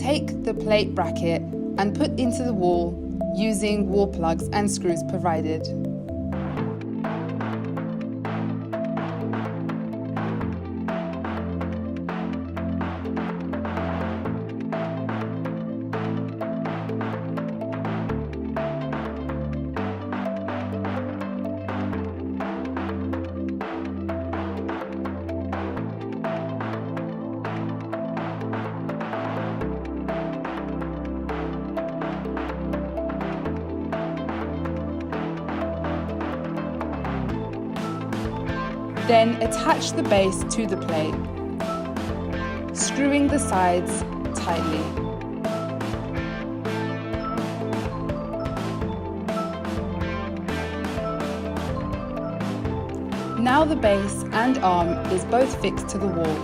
take the plate bracket and put into the wall using wall plugs and screws provided. Then attach the base to the plate, screwing the sides tightly. Now the base and arm is both fixed to the wall.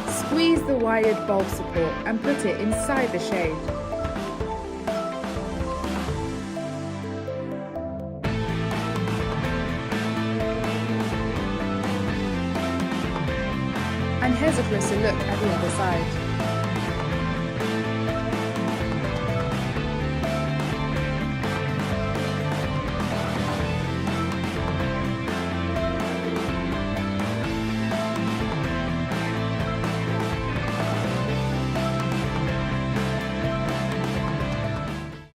Squeeze the wired bulb support and put it inside the shade. And here's a closer look at the other side.